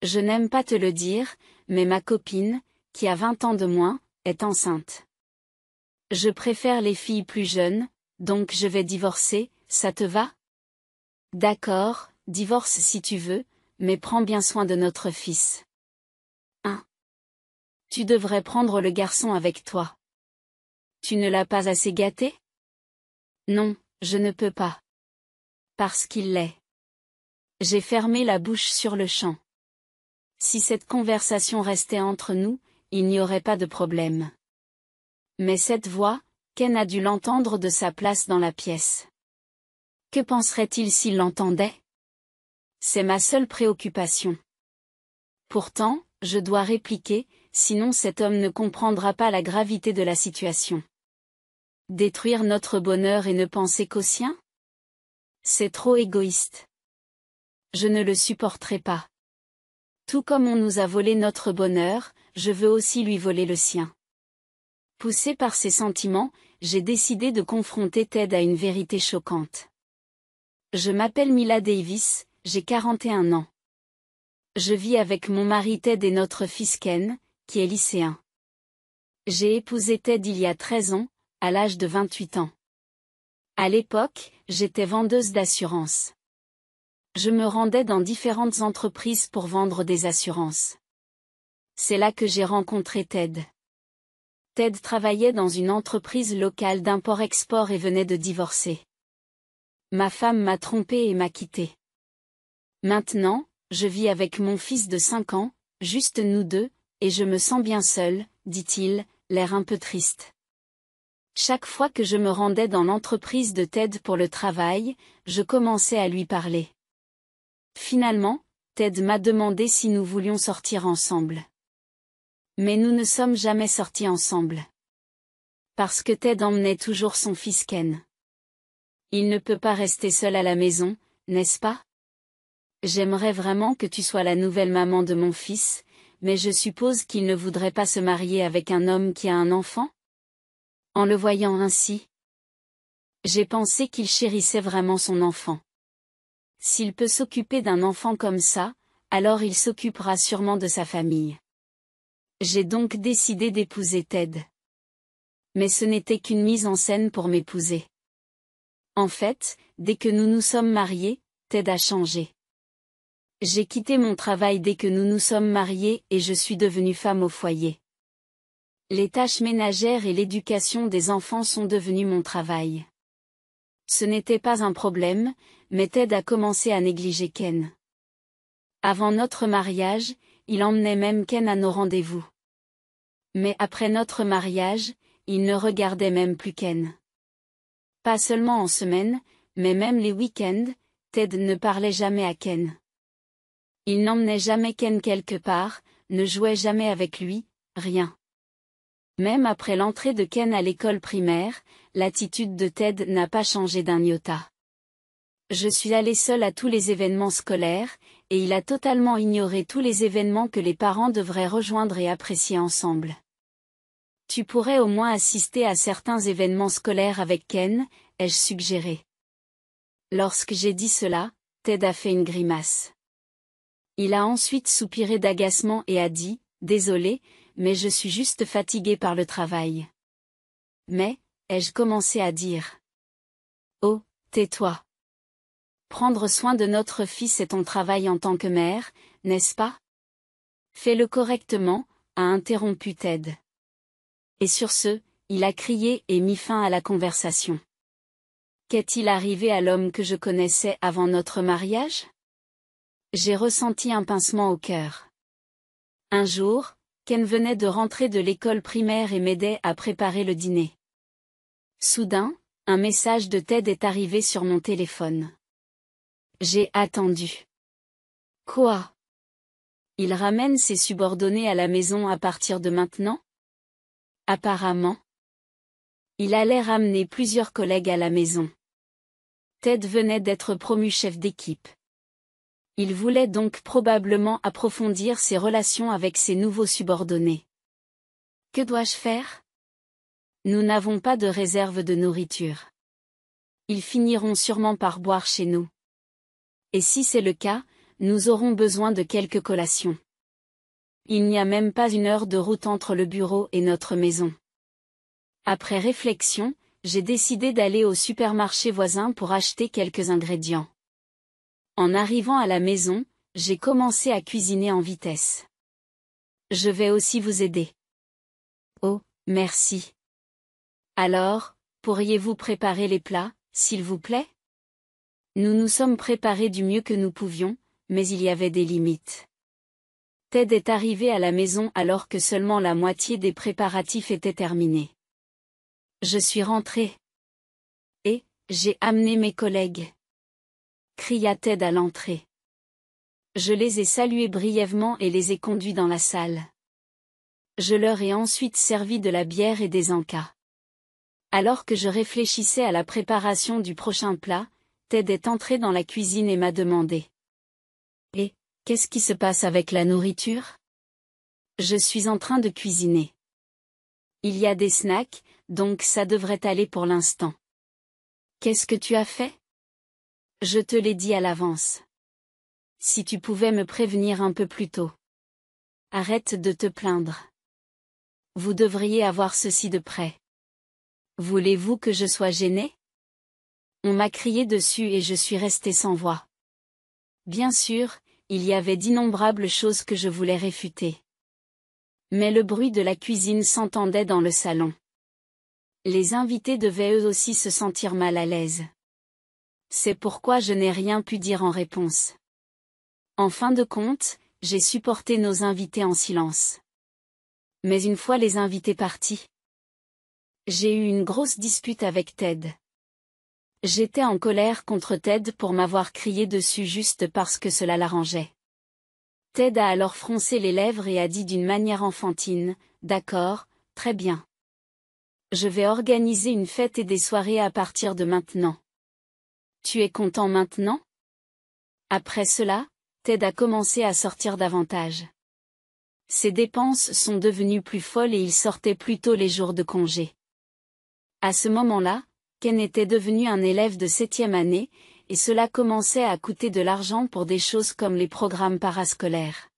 Je n'aime pas te le dire, mais ma copine, qui a 20 ans de moins, est enceinte. Je préfère les filles plus jeunes, donc je vais divorcer, ça te va? D'accord, divorce si tu veux, mais prends bien soin de notre fils. 1. Tu devrais prendre le garçon avec toi. Tu ne l'as pas assez gâté? Non, je ne peux pas. Parce qu'il l'est. J'ai fermé la bouche sur le champ. Si cette conversation restait entre nous, il n'y aurait pas de problème. Mais cette voix, Ken a dû l'entendre de sa place dans la pièce. Que penserait-il s'il l'entendait? C'est ma seule préoccupation. Pourtant, je dois répliquer, sinon cet homme ne comprendra pas la gravité de la situation. Détruire notre bonheur et ne penser qu'au sien? C'est trop égoïste. Je ne le supporterai pas. Tout comme on nous a volé notre bonheur, je veux aussi lui voler le sien. Poussé par ses sentiments, j'ai décidé de confronter Ted à une vérité choquante. Je m'appelle Mila Davis, j'ai 41 ans. Je vis avec mon mari Ted et notre fils Ken, qui est lycéen. J'ai épousé Ted il y a 13 ans, à l'âge de 28 ans. À l'époque, j'étais vendeuse d'assurance. Je me rendais dans différentes entreprises pour vendre des assurances. C'est là que j'ai rencontré Ted. Ted travaillait dans une entreprise locale d'import-export et venait de divorcer. Ma femme m'a trompé et m'a quitté. Maintenant, je vis avec mon fils de 5 ans, juste nous deux, et je me sens bien seul, dit-il, l'air un peu triste. Chaque fois que je me rendais dans l'entreprise de Ted pour le travail, je commençais à lui parler. Finalement, Ted m'a demandé si nous voulions sortir ensemble. Mais nous ne sommes jamais sortis ensemble. Parce que Ted emmenait toujours son fils Ken. Il ne peut pas rester seul à la maison, n'est-ce pas? J'aimerais vraiment que tu sois la nouvelle maman de mon fils, mais je suppose qu'il ne voudrait pas se marier avec un homme qui a un enfant? En le voyant ainsi, j'ai pensé qu'il chérissait vraiment son enfant. S'il peut s'occuper d'un enfant comme ça, alors il s'occupera sûrement de sa famille. J'ai donc décidé d'épouser Ted. Mais ce n'était qu'une mise en scène pour m'épouser. En fait, dès que nous nous sommes mariés, Ted a changé. J'ai quitté mon travail dès que nous nous sommes mariés et je suis devenue femme au foyer. Les tâches ménagères et l'éducation des enfants sont devenues mon travail. Ce n'était pas un problème, mais Ted a commencé à négliger Ken. Avant notre mariage, il emmenait même Ken à nos rendez-vous. Mais après notre mariage, il ne regardait même plus Ken. Pas seulement en semaine, mais même les week-ends, Ted ne parlait jamais à Ken. Il n'emmenait jamais Ken quelque part, ne jouait jamais avec lui, rien. Même après l'entrée de Ken à l'école primaire, l'attitude de Ted n'a pas changé d'un iota. Je suis allée seule à tous les événements scolaires, et il a totalement ignoré tous les événements que les parents devraient rejoindre et apprécier ensemble. Tu pourrais au moins assister à certains événements scolaires avec Ken, ai-je suggéré. Lorsque j'ai dit cela, Ted a fait une grimace. Il a ensuite soupiré d'agacement et a dit, « Désolé, mais je suis juste fatigué par le travail. » Mais, ai-je commencé à dire. Oh, tais-toi. Prendre soin de notre fils est ton travail en tant que mère, n'est-ce pas? Fais-le correctement, a interrompu Ted. Et sur ce, il a crié et mis fin à la conversation. Qu'est-il arrivé à l'homme que je connaissais avant notre mariage? J'ai ressenti un pincement au cœur. Un jour, Ken venait de rentrer de l'école primaire et m'aidait à préparer le dîner. Soudain, un message de Ted est arrivé sur mon téléphone. J'ai attendu. Quoi? Il ramène ses subordonnés à la maison à partir de maintenant? Apparemment. Il allait ramener plusieurs collègues à la maison. Ted venait d'être promu chef d'équipe. Il voulait donc probablement approfondir ses relations avec ses nouveaux subordonnés. Que dois-je faire? Nous n'avons pas de réserve de nourriture. Ils finiront sûrement par boire chez nous. Et si c'est le cas, nous aurons besoin de quelques collations. Il n'y a même pas 1 heure de route entre le bureau et notre maison. Après réflexion, j'ai décidé d'aller au supermarché voisin pour acheter quelques ingrédients. En arrivant à la maison, j'ai commencé à cuisiner en vitesse. Je vais aussi vous aider. Oh, merci. Alors, pourriez-vous préparer les plats, s'il vous plaît? Nous nous sommes préparés du mieux que nous pouvions, mais il y avait des limites. Ted est arrivé à la maison alors que seulement la moitié des préparatifs étaient terminés. Je suis rentré. Et, j'ai amené mes collègues. Cria Ted à l'entrée. Je les ai salués brièvement et les ai conduits dans la salle. Je leur ai ensuite servi de la bière et des encas. Alors que je réfléchissais à la préparation du prochain plat, Ted est entré dans la cuisine et m'a demandé. Et, qu'est-ce qui se passe avec la nourriture? Je suis en train de cuisiner. Il y a des snacks, donc ça devrait aller pour l'instant. Qu'est-ce que tu as fait? Je te l'ai dit à l'avance. Si tu pouvais me prévenir un peu plus tôt. Arrête de te plaindre. Vous devriez avoir ceci de près. Voulez-vous que je sois gêné? On m'a crié dessus et je suis resté sans voix. Bien sûr, il y avait d'innombrables choses que je voulais réfuter. Mais le bruit de la cuisine s'entendait dans le salon. Les invités devaient eux aussi se sentir mal à l'aise. C'est pourquoi je n'ai rien pu dire en réponse. En fin de compte, j'ai supporté nos invités en silence. Mais une fois les invités partis, j'ai eu une grosse dispute avec Ted. J'étais en colère contre Ted pour m'avoir crié dessus juste parce que cela l'arrangeait. Ted a alors froncé les lèvres et a dit d'une manière enfantine, « D'accord, très bien. Je vais organiser une fête et des soirées à partir de maintenant. Tu es content maintenant? » Après cela, Ted a commencé à sortir davantage. Ses dépenses sont devenues plus folles et il sortait plus tôt les jours de congé. À ce moment-là, Ken était devenu un élève de 7e année, et cela commençait à coûter de l'argent pour des choses comme les programmes parascolaires.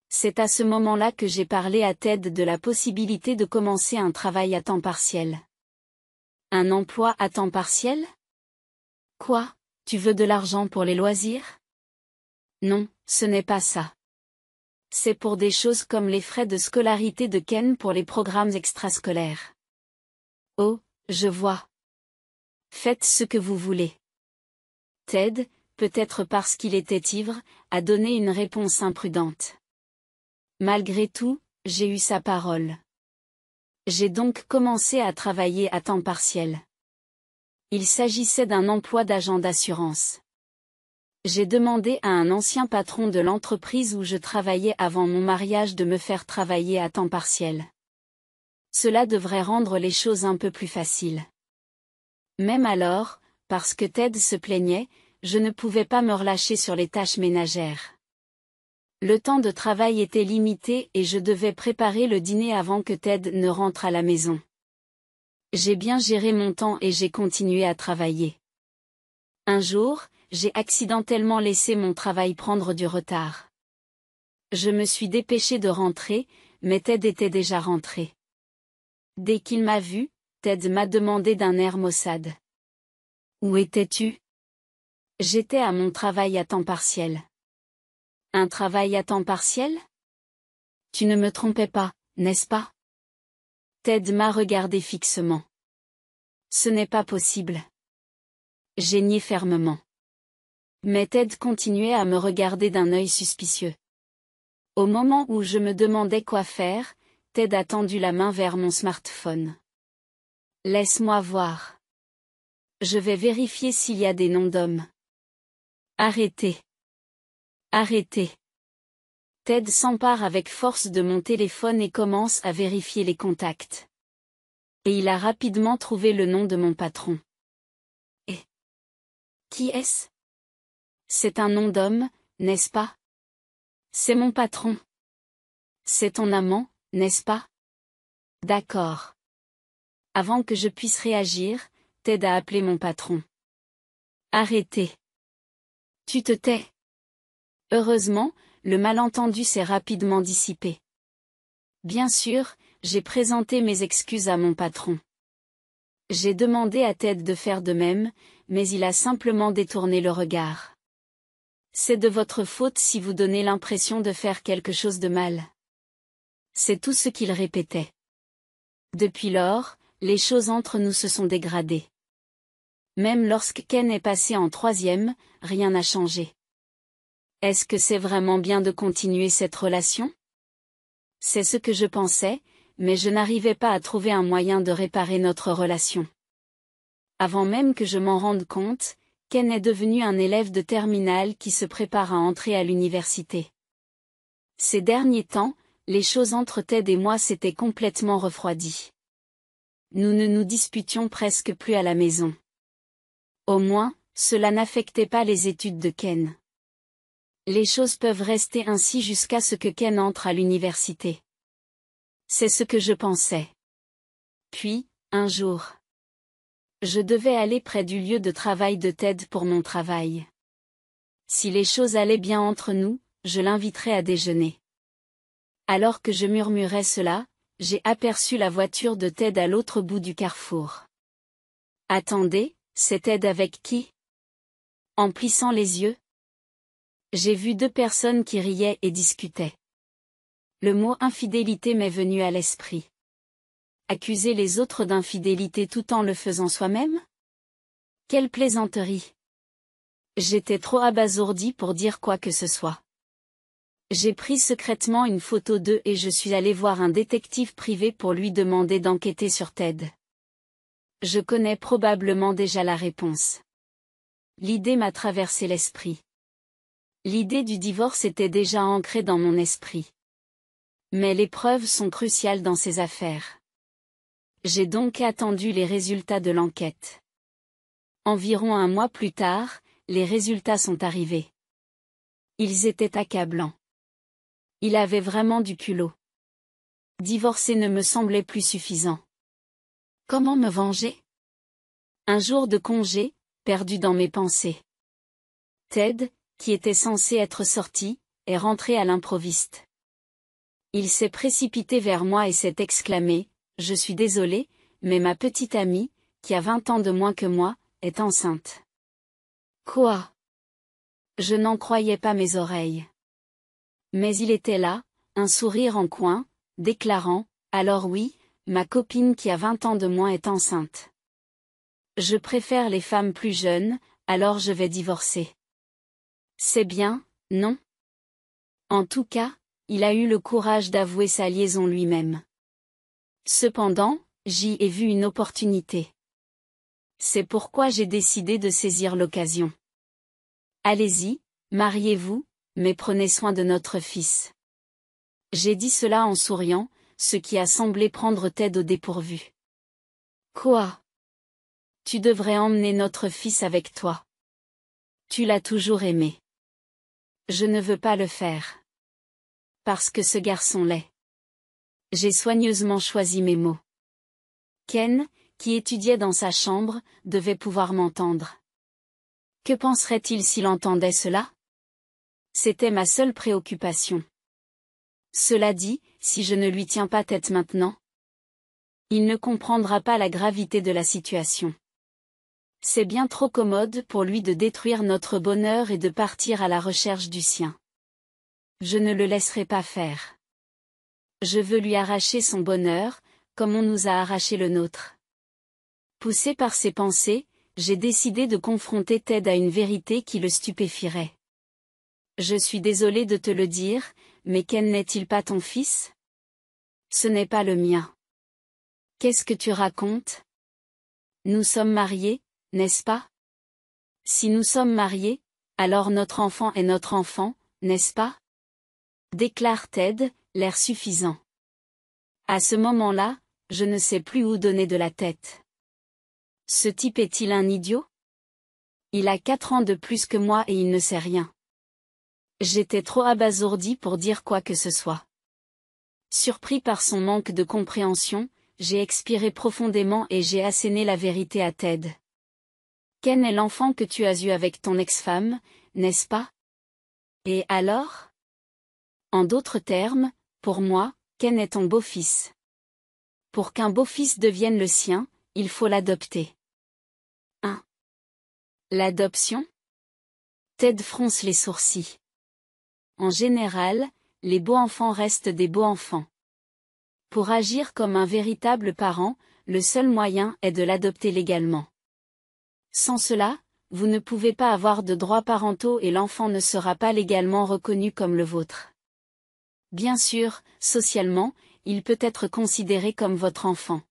C'est à ce moment-là que j'ai parlé à Ted de la possibilité de commencer un travail à temps partiel. Un emploi à temps partiel? Quoi, tu veux de l'argent pour les loisirs? Non, ce n'est pas ça. C'est pour des choses comme les frais de scolarité de Ken pour les programmes extrascolaires. Oh, je vois. Faites ce que vous voulez. Ted, peut-être parce qu'il était ivre, a donné une réponse imprudente. Malgré tout, j'ai eu sa parole. J'ai donc commencé à travailler à temps partiel. Il s'agissait d'un emploi d'agent d'assurance. J'ai demandé à un ancien patron de l'entreprise où je travaillais avant mon mariage de me faire travailler à temps partiel. Cela devrait rendre les choses un peu plus faciles. Même alors, parce que Ted se plaignait, je ne pouvais pas me relâcher sur les tâches ménagères. Le temps de travail était limité et je devais préparer le dîner avant que Ted ne rentre à la maison. J'ai bien géré mon temps et j'ai continué à travailler. Un jour, j'ai accidentellement laissé mon travail prendre du retard. Je me suis dépêché de rentrer, mais Ted était déjà rentré. Dès qu'il m'a vu, Ted m'a demandé d'un air maussade. Où étais-tu? J'étais à mon travail à temps partiel. Un travail à temps partiel? Tu ne me trompais pas, n'est-ce pas? Ted m'a regardé fixement. Ce n'est pas possible. J'ai nié fermement. Mais Ted continuait à me regarder d'un œil suspicieux. Au moment où je me demandais quoi faire, Ted a tendu la main vers mon smartphone. Laisse-moi voir. Je vais vérifier s'il y a des noms d'hommes. Arrêtez. Arrêtez. Ted s'empare avec force de mon téléphone et commence à vérifier les contacts. Et il a rapidement trouvé le nom de mon patron. Et qui est-ce? C'est un nom d'homme, n'est-ce pas? C'est mon patron. C'est ton amant, n'est-ce pas? D'accord. Avant que je puisse réagir, Ted a appelé mon patron. Arrêtez. Tu te tais. Heureusement, le malentendu s'est rapidement dissipé. Bien sûr, j'ai présenté mes excuses à mon patron. J'ai demandé à Ted de faire de même, mais il a simplement détourné le regard. C'est de votre faute si vous donnez l'impression de faire quelque chose de mal. C'est tout ce qu'il répétait. Depuis lors, les choses entre nous se sont dégradées. Même lorsque Ken est passé en 3e, rien n'a changé. Est-ce que c'est vraiment bien de continuer cette relation? C'est ce que je pensais, mais je n'arrivais pas à trouver un moyen de réparer notre relation. Avant même que je m'en rende compte, Ken est devenu un élève de terminale qui se prépare à entrer à l'université. Ces derniers temps, les choses entre Ted et moi s'étaient complètement refroidies. Nous ne nous disputions presque plus à la maison. Au moins, cela n'affectait pas les études de Ken. Les choses peuvent rester ainsi jusqu'à ce que Ken entre à l'université. C'est ce que je pensais. Puis, un jour, je devais aller près du lieu de travail de Ted pour mon travail. Si les choses allaient bien entre nous, je l'inviterais à déjeuner. Alors que je murmurais cela, j'ai aperçu la voiture de Ted à l'autre bout du carrefour. Attendez, c'est Ted avec qui? En plissant les yeux, j'ai vu 2 personnes qui riaient et discutaient. Le mot infidélité m'est venu à l'esprit. Accuser les autres d'infidélité tout en le faisant soi-même? Quelle plaisanterie! J'étais trop abasourdi pour dire quoi que ce soit. J'ai pris secrètement une photo d'eux et je suis allé voir un détective privé pour lui demander d'enquêter sur Ted. Je connais probablement déjà la réponse. L'idée m'a traversé l'esprit. L'idée du divorce était déjà ancrée dans mon esprit. Mais les preuves sont cruciales dans ces affaires. J'ai donc attendu les résultats de l'enquête. Environ un mois plus tard, les résultats sont arrivés. Ils étaient accablants. Il avait vraiment du culot. Divorcer ne me semblait plus suffisant. Comment me venger? Un jour de congé, perdu dans mes pensées. Ted, qui était censé être sorti, est rentré à l'improviste. Il s'est précipité vers moi et s'est exclamé, « Je suis désolé, mais ma petite amie, qui a 20 ans de moins que moi, est enceinte. » Quoi? Je n'en croyais pas mes oreilles. Mais il était là, un sourire en coin, déclarant, « Alors oui, ma copine qui a 20 ans de moins est enceinte. Je préfère les femmes plus jeunes, alors je vais divorcer. » C'est bien, non? En tout cas, il a eu le courage d'avouer sa liaison lui-même. Cependant, j'y ai vu une opportunité. C'est pourquoi j'ai décidé de saisir l'occasion. Allez-y, mariez-vous, mais prenez soin de notre fils. J'ai dit cela en souriant, ce qui a semblé prendre Ted au dépourvu. Quoi? Tu devrais emmener notre fils avec toi. Tu l'as toujours aimé. Je ne veux pas le faire. Parce que ce garçon l'est. J'ai soigneusement choisi mes mots. Ken, qui étudiait dans sa chambre, devait pouvoir m'entendre. Que penserait-il s'il entendait cela? C'était ma seule préoccupation. Cela dit, si je ne lui tiens pas tête maintenant, il ne comprendra pas la gravité de la situation. C'est bien trop commode pour lui de détruire notre bonheur et de partir à la recherche du sien. Je ne le laisserai pas faire. Je veux lui arracher son bonheur, comme on nous a arraché le nôtre. Poussé par ses pensées, j'ai décidé de confronter Ted à une vérité qui le stupéfierait. Je suis désolé de te le dire, mais Ken n'est-il pas ton fils? Ce n'est pas le mien. Qu'est-ce que tu racontes? Nous sommes mariés, n'est-ce pas? Si nous sommes mariés, alors notre enfant est notre enfant, n'est-ce pas? Déclare Ted, l'air suffisant. À ce moment-là, je ne sais plus où donner de la tête. Ce type est-il un idiot? Il a 4 ans de plus que moi et il ne sait rien. J'étais trop abasourdi pour dire quoi que ce soit. Surpris par son manque de compréhension, j'ai expiré profondément et j'ai asséné la vérité à Ted. Ken est l'enfant que tu as eu avec ton ex-femme, n'est-ce pas? Et alors? En d'autres termes, pour moi, Ken est ton beau-fils. Pour qu'un beau-fils devienne le sien, il faut l'adopter. 1. L'adoption? Ted fronce les sourcils. En général, les beaux enfants restent des beaux enfants. Pour agir comme un véritable parent, le seul moyen est de l'adopter légalement. Sans cela, vous ne pouvez pas avoir de droits parentaux et l'enfant ne sera pas légalement reconnu comme le vôtre. Bien sûr, socialement, il peut être considéré comme votre enfant.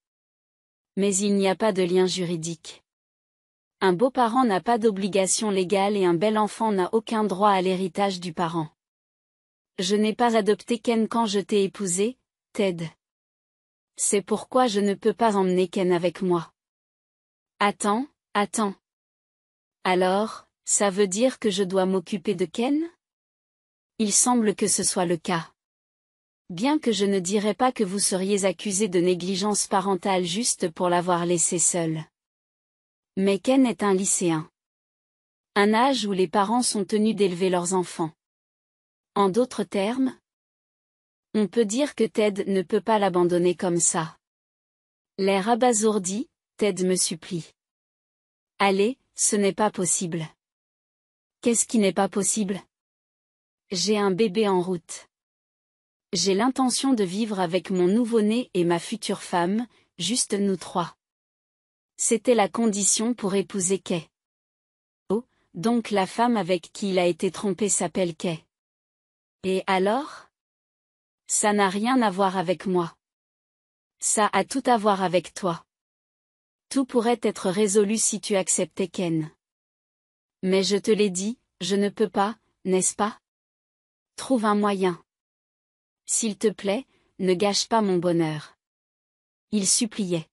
Mais il n'y a pas de lien juridique. Un beau-parent n'a pas d'obligation légale et un bel enfant n'a aucun droit à l'héritage du parent. Je n'ai pas adopté Ken quand je t'ai épousé, Ted. C'est pourquoi je ne peux pas emmener Ken avec moi. Attends. Alors, ça veut dire que je dois m'occuper de Ken? Il semble que ce soit le cas. Bien que je ne dirais pas que vous seriez accusé de négligence parentale juste pour l'avoir laissé seul. Mais Ken est un lycéen. Un âge où les parents sont tenus d'élever leurs enfants. En d'autres termes, on peut dire que Ted ne peut pas l'abandonner comme ça. L'air abasourdi, Ted me supplie. Allez, ce n'est pas possible. Qu'est-ce qui n'est pas possible? J'ai un bébé en route. J'ai l'intention de vivre avec mon nouveau-né et ma future femme, juste nous trois. C'était la condition pour épouser Kay. Oh, donc la femme avec qui il a été trompé s'appelle Kay. Et alors? Ça n'a rien à voir avec moi. Ça a tout à voir avec toi. Tout pourrait être résolu si tu acceptais Ken. Mais je te l'ai dit, je ne peux pas, n'est-ce pas? Trouve un moyen. S'il te plaît, ne gâche pas mon bonheur. Il suppliait.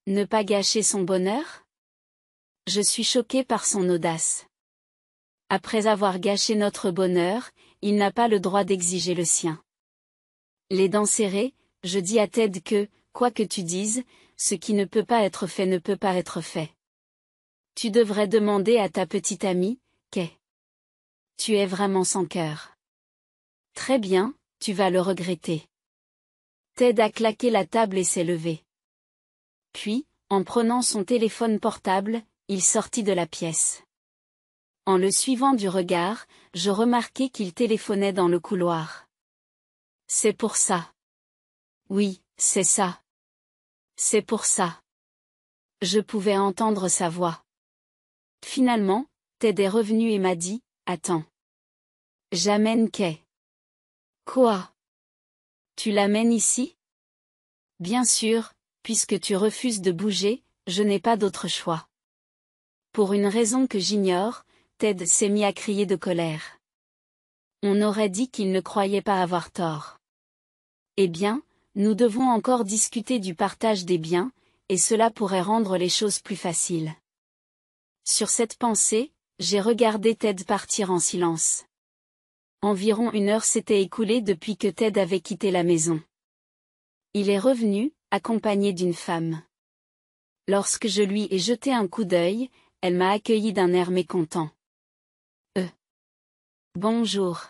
Ne pas gâcher son bonheur? Je suis choqué par son audace. Après avoir gâché notre bonheur, il n'a pas le droit d'exiger le sien. Les dents serrées, je dis à Ted que, quoi que tu dises, ce qui ne peut pas être fait ne peut pas être fait. Tu devrais demander à ta petite amie, Kay. Tu es vraiment sans cœur. Très bien, tu vas le regretter. Ted a claqué la table et s'est levé. Puis, en prenant son téléphone portable, il sortit de la pièce. En le suivant du regard, je remarquai qu'il téléphonait dans le couloir. C'est pour ça. Oui, c'est ça. C'est pour ça. Je pouvais entendre sa voix. Finalement, Ted est revenu et m'a dit, attends. J'amène Kay. Quoi? Tu l'amènes ici? Bien sûr, puisque tu refuses de bouger, je n'ai pas d'autre choix. Pour une raison que j'ignore, Ted s'est mis à crier de colère. On aurait dit qu'il ne croyait pas avoir tort. Eh bien, nous devons encore discuter du partage des biens, et cela pourrait rendre les choses plus faciles. Sur cette pensée, j'ai regardé Ted partir en silence. Environ 1 heure s'était écoulée depuis que Ted avait quitté la maison. Il est revenu, accompagné d'une femme. Lorsque je lui ai jeté un coup d'œil, elle m'a accueilli d'un air mécontent. Bonjour.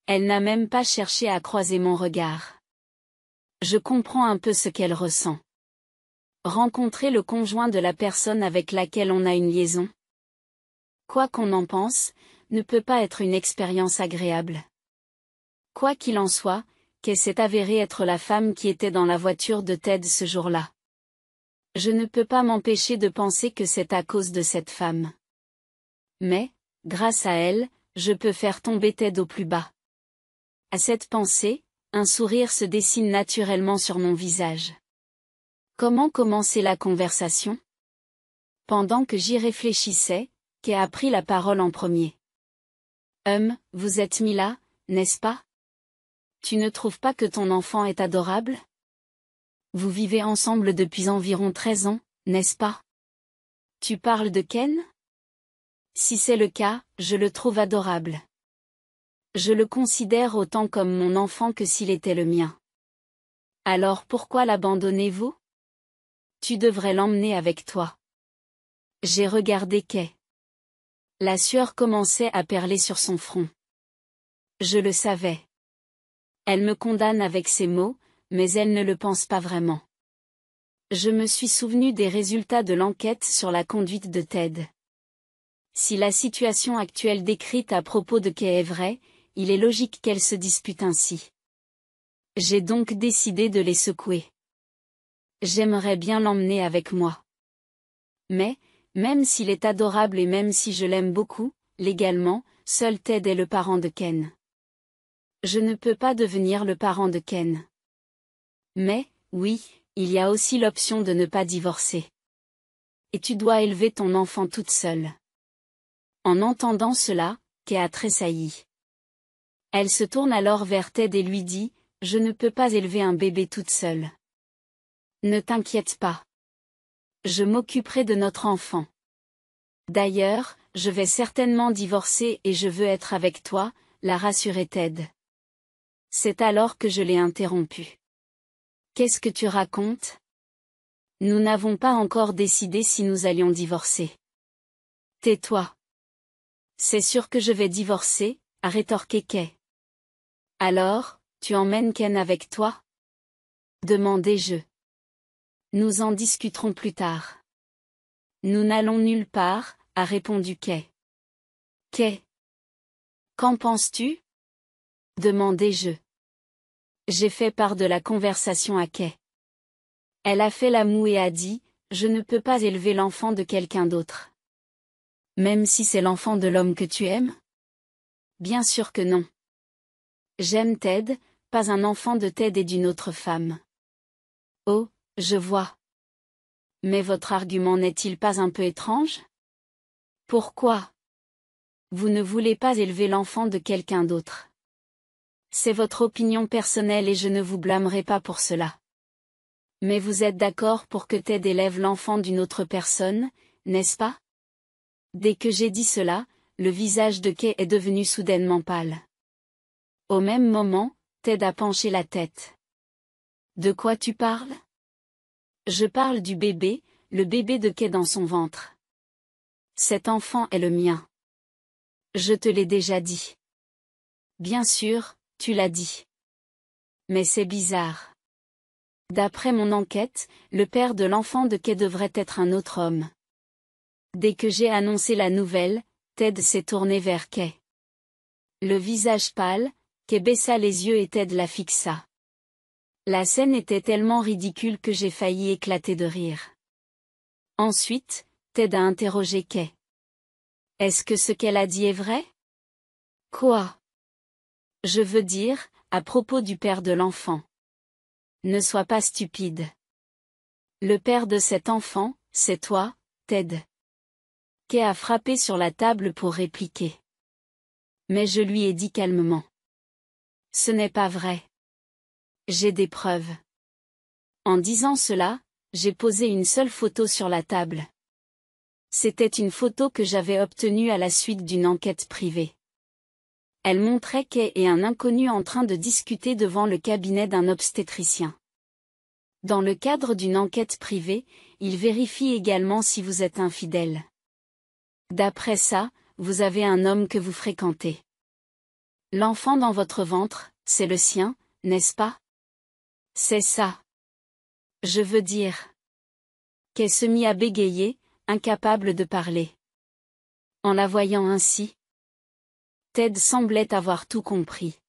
Elle n'a même pas cherché à croiser mon regard. Je comprends un peu ce qu'elle ressent. Rencontrer le conjoint de la personne avec laquelle on a une liaison, quoi qu'on en pense, ne peut pas être une expérience agréable. Quoi qu'il en soit, Kay s'est avérée être la femme qui était dans la voiture de Ted ce jour-là. Je ne peux pas m'empêcher de penser que c'est à cause de cette femme. Mais, grâce à elle, je peux faire tomber Ted au plus bas. À cette pensée, un sourire se dessine naturellement sur mon visage. Comment commencer la conversation? Pendant que j'y réfléchissais, Kay a pris la parole en premier. Vous êtes Mila, n'est-ce pas? Tu ne trouves pas que ton enfant est adorable? Vous vivez ensemble depuis environ 13 ans, n'est-ce pas? Tu parles de Ken? Si c'est le cas, je le trouve adorable. Je le considère autant comme mon enfant que s'il était le mien. Alors pourquoi l'abandonnez-vous? Tu devrais l'emmener avec toi. J'ai regardé Kay. La sueur commençait à perler sur son front. Je le savais. Elle me condamne avec ses mots, mais elle ne le pense pas vraiment. Je me suis souvenu des résultats de l'enquête sur la conduite de Ted. Si la situation actuelle décrite à propos de Kay est vraie, il est logique qu'elle se dispute ainsi. J'ai donc décidé de les secouer. J'aimerais bien l'emmener avec moi. Mais, même s'il est adorable et même si je l'aime beaucoup, légalement, seul Ted est le parent de Ken. Je ne peux pas devenir le parent de Ken. Mais, oui, il y a aussi l'option de ne pas divorcer. Et tu dois élever ton enfant toute seule. En entendant cela, Kay a tressailli. Elle se tourne alors vers Ted et lui dit, « Je ne peux pas élever un bébé toute seule. Ne t'inquiète pas. Je m'occuperai de notre enfant. D'ailleurs, je vais certainement divorcer et je veux être avec toi, » l'a rassuré Ted. C'est alors que je l'ai interrompu. « Qu'est-ce que tu racontes ? Nous n'avons pas encore décidé si nous allions divorcer. » « Tais-toi. »« C'est sûr que je vais divorcer, » a rétorqué Kay. « Alors, tu emmènes Ken avec toi ? » demandai-je. « Nous en discuterons plus tard. »« Nous n'allons nulle part, » a répondu Kay. « Kay. Qu'en penses-tu ? demandai-je. J'ai fait part de la conversation à Kay. Elle a fait la moue et a dit, « Je ne peux pas élever l'enfant de quelqu'un d'autre. » Même si c'est l'enfant de l'homme que tu aimes ? Bien sûr que non. J'aime Ted, pas un enfant de Ted et d'une autre femme. Oh, je vois. Mais votre argument n'est-il pas un peu étrange ? Pourquoi ? Vous ne voulez pas élever l'enfant de quelqu'un d'autre. C'est votre opinion personnelle et je ne vous blâmerai pas pour cela. Mais vous êtes d'accord pour que Ted élève l'enfant d'une autre personne, n'est-ce pas ? Dès que j'ai dit cela, le visage de Kay est devenu soudainement pâle. Au même moment, Ted a penché la tête. De quoi tu parles ? Je parle du bébé, le bébé de Kay dans son ventre. Cet enfant est le mien. Je te l'ai déjà dit. Bien sûr, tu l'as dit. Mais c'est bizarre. D'après mon enquête, le père de l'enfant de Kay devrait être un autre homme. Dès que j'ai annoncé la nouvelle, Ted s'est tourné vers Kay. Le visage pâle, Kay baissa les yeux et Ted la fixa. La scène était tellement ridicule que j'ai failli éclater de rire. Ensuite, Ted a interrogé Kay. Est-ce que ce qu'elle a dit est vrai ? Quoi ? Je veux dire, à propos du père de l'enfant. Ne sois pas stupide. Le père de cet enfant, c'est toi, Ted. Kay a frappé sur la table pour répliquer. Mais je lui ai dit calmement. Ce n'est pas vrai. J'ai des preuves. En disant cela, j'ai posé une seule photo sur la table. C'était une photo que j'avais obtenue à la suite d'une enquête privée. Elle montrait Kay et un inconnu en train de discuter devant le cabinet d'un obstétricien. Dans le cadre d'une enquête privée, il vérifie également si vous êtes infidèle. D'après ça, vous avez un homme que vous fréquentez. L'enfant dans votre ventre, c'est le sien, n'est-ce pas ? C'est ça. Je veux dire. Kay se mit à bégayer, incapable de parler. En la voyant ainsi, Ted semblait avoir tout compris.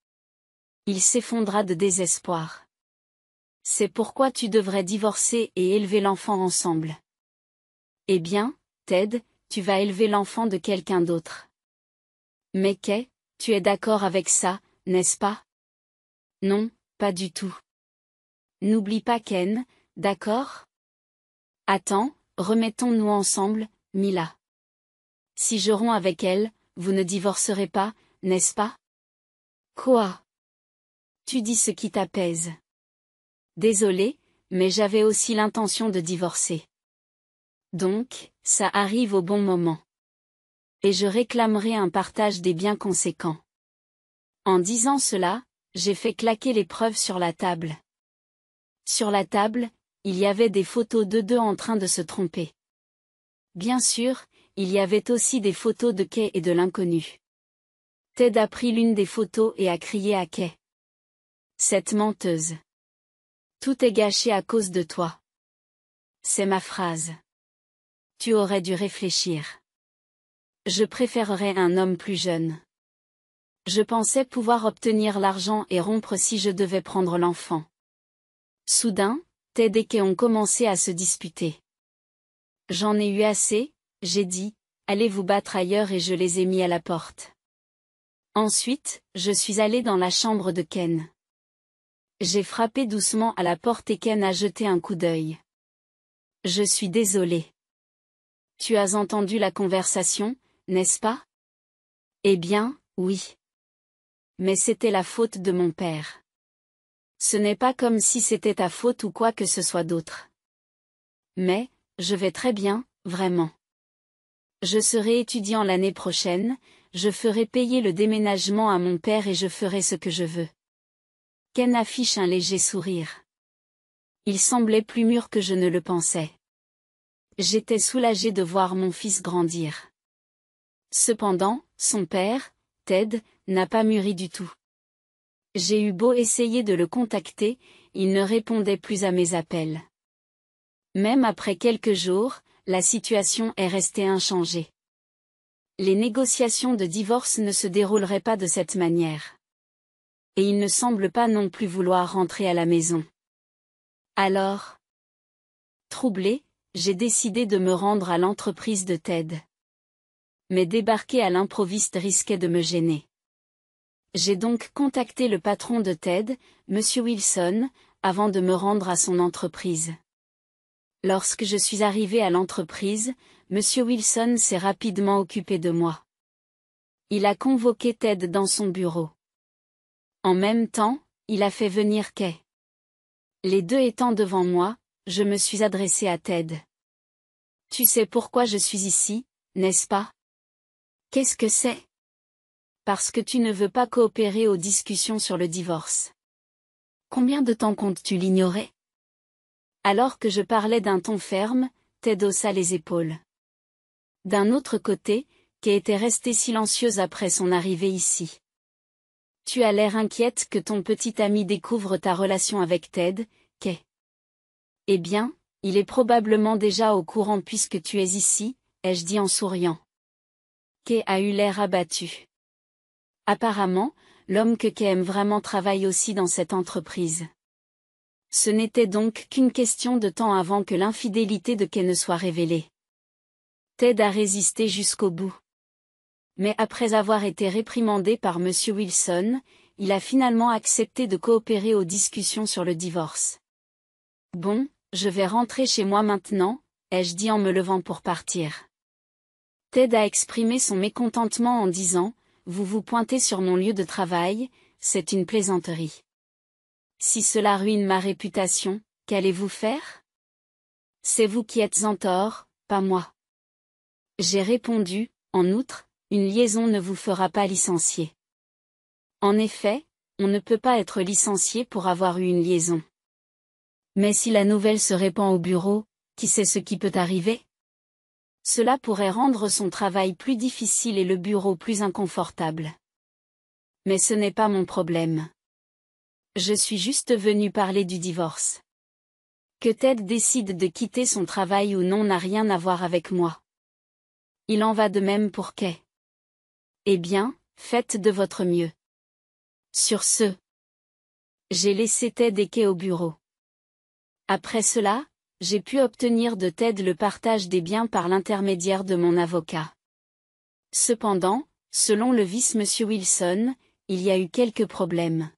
Il s'effondra de désespoir. C'est pourquoi tu devrais divorcer et élever l'enfant ensemble. Eh bien, Ted, tu vas élever l'enfant de quelqu'un d'autre. Mais Kay, tu es d'accord avec ça, n'est-ce pas ? Non, pas du tout. N'oublie pas Ken, d'accord ? Attends, remettons-nous ensemble, Mila. Si je romps avec elle, vous ne divorcerez pas, n'est-ce pas ? Quoi ? Tu dis ce qui t'apaise. Désolé, mais j'avais aussi l'intention de divorcer. Donc, ça arrive au bon moment. Et je réclamerai un partage des biens conséquents. En disant cela, j'ai fait claquer les preuves sur la table. Sur la table, il y avait des photos d'eux deux en train de se tromper. Bien sûr, il y avait aussi des photos de Kay et de l'inconnu. Ted a pris l'une des photos et a crié à Kay. Cette menteuse. Tout est gâché à cause de toi. C'est ma phrase. Tu aurais dû réfléchir. Je préférerais un homme plus jeune. Je pensais pouvoir obtenir l'argent et rompre si je devais prendre l'enfant. Soudain, Ted et Kay ont commencé à se disputer. J'en ai eu assez, j'ai dit, allez vous battre ailleurs et je les ai mis à la porte. Ensuite, je suis allé dans la chambre de Ken. J'ai frappé doucement à la porte et Ken a jeté un coup d'œil. Je suis désolé. Tu as entendu la conversation, n'est-ce pas? Eh bien, oui. Mais c'était la faute de mon père. Ce n'est pas comme si c'était ta faute ou quoi que ce soit d'autre. Mais, je vais très bien, vraiment. Je serai étudiant l'année prochaine, je ferai payer le déménagement à mon père et je ferai ce que je veux. Ken affiche un léger sourire. Il semblait plus mûr que je ne le pensais. J'étais soulagé de voir mon fils grandir. Cependant, son père, Ted, n'a pas mûri du tout. J'ai eu beau essayer de le contacter, il ne répondait plus à mes appels. Même après quelques jours, la situation est restée inchangée. Les négociations de divorce ne se dérouleraient pas de cette manière. Et il ne semble pas non plus vouloir rentrer à la maison. Alors, troublé, j'ai décidé de me rendre à l'entreprise de Ted. Mais débarquer à l'improviste risquait de me gêner. J'ai donc contacté le patron de Ted, M. Wilson, avant de me rendre à son entreprise. Lorsque je suis arrivé à l'entreprise, M. Wilson s'est rapidement occupé de moi. Il a convoqué Ted dans son bureau. En même temps, il a fait venir Kay. Les deux étant devant moi, je me suis adressé à Ted. Tu sais pourquoi je suis ici, n'est-ce pas? Qu'est-ce que c'est? Parce que tu ne veux pas coopérer aux discussions sur le divorce. Combien de temps comptes-tu l'ignorer? Alors que je parlais d'un ton ferme, Ted haussa les épaules. D'un autre côté, Kay était restée silencieuse après son arrivée ici. Tu as l'air inquiète que ton petit ami découvre ta relation avec Ted, Kay. Eh bien, il est probablement déjà au courant puisque tu es ici, ai-je dit en souriant. Kay a eu l'air abattu. Apparemment, l'homme que Kay aime vraiment travaille aussi dans cette entreprise. Ce n'était donc qu'une question de temps avant que l'infidélité de Kay ne soit révélée. Ted a résisté jusqu'au bout. Mais après avoir été réprimandé par M. Wilson, il a finalement accepté de coopérer aux discussions sur le divorce. Bon, je vais rentrer chez moi maintenant, ai-je dit en me levant pour partir. Ted a exprimé son mécontentement en disant, vous vous pointez sur mon lieu de travail, c'est une plaisanterie. Si cela ruine ma réputation, qu'allez-vous faire? C'est vous qui êtes en tort, pas moi. J'ai répondu, en outre, une liaison ne vous fera pas licencier. En effet, on ne peut pas être licencié pour avoir eu une liaison. Mais si la nouvelle se répand au bureau, qui sait ce qui peut arriver? Cela pourrait rendre son travail plus difficile et le bureau plus inconfortable. Mais ce n'est pas mon problème. Je suis juste venu parler du divorce. Que Ted décide de quitter son travail ou non n'a rien à voir avec moi. Il en va de même pour Kay. Eh bien, faites de votre mieux. Sur ce, j'ai laissé Ted et Kay au bureau. Après cela, j'ai pu obtenir de Ted le partage des biens par l'intermédiaire de mon avocat. Cependant, selon le vice-monsieur Wilson, il y a eu quelques problèmes.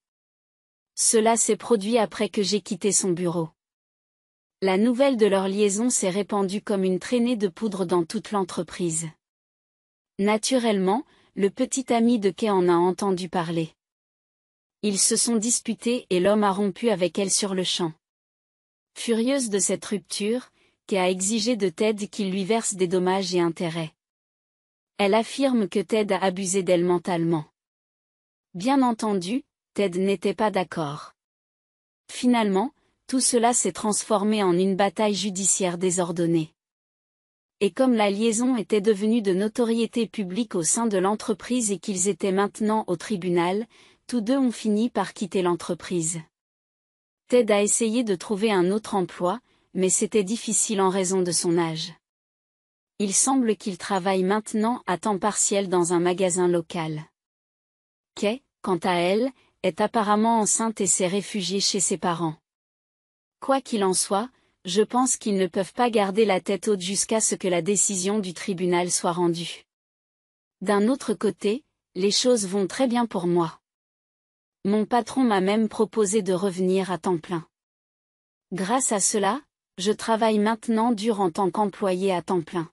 Cela s'est produit après que j'ai quitté son bureau. La nouvelle de leur liaison s'est répandue comme une traînée de poudre dans toute l'entreprise. Naturellement, le petit ami de Kay en a entendu parler. Ils se sont disputés et l'homme a rompu avec elle sur le champ. Furieuse de cette rupture, Kay a exigé de Ted qu'il lui verse des dommages et intérêts. Elle affirme que Ted a abusé d'elle mentalement. Bien entendu, Ted n'était pas d'accord. Finalement, tout cela s'est transformé en une bataille judiciaire désordonnée. Et comme la liaison était devenue de notoriété publique au sein de l'entreprise et qu'ils étaient maintenant au tribunal, tous deux ont fini par quitter l'entreprise. Ted a essayé de trouver un autre emploi, mais c'était difficile en raison de son âge. Il semble qu'il travaille maintenant à temps partiel dans un magasin local. Kay, quant à elle, est apparemment enceinte et s'est réfugiée chez ses parents. Quoi qu'il en soit, je pense qu'ils ne peuvent pas garder la tête haute jusqu'à ce que la décision du tribunal soit rendue. D'un autre côté, les choses vont très bien pour moi. Mon patron m'a même proposé de revenir à temps plein. Grâce à cela, je travaille maintenant dur en tant qu'employé à temps plein.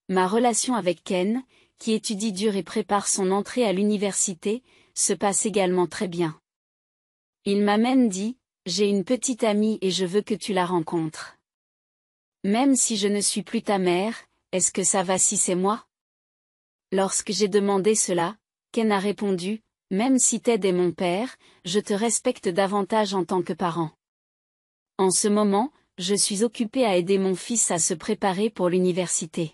Ma relation avec Ken, qui étudie dur et prépare son entrée à l'université, se passe également très bien. Il m'a même dit, j'ai une petite amie et je veux que tu la rencontres. Même si je ne suis plus ta mère, est-ce que ça va si c'est moi? Lorsque j'ai demandé cela, Ken a répondu, même si Ted est mon père, je te respecte davantage en tant que parent. En ce moment, je suis occupée à aider mon fils à se préparer pour l'université.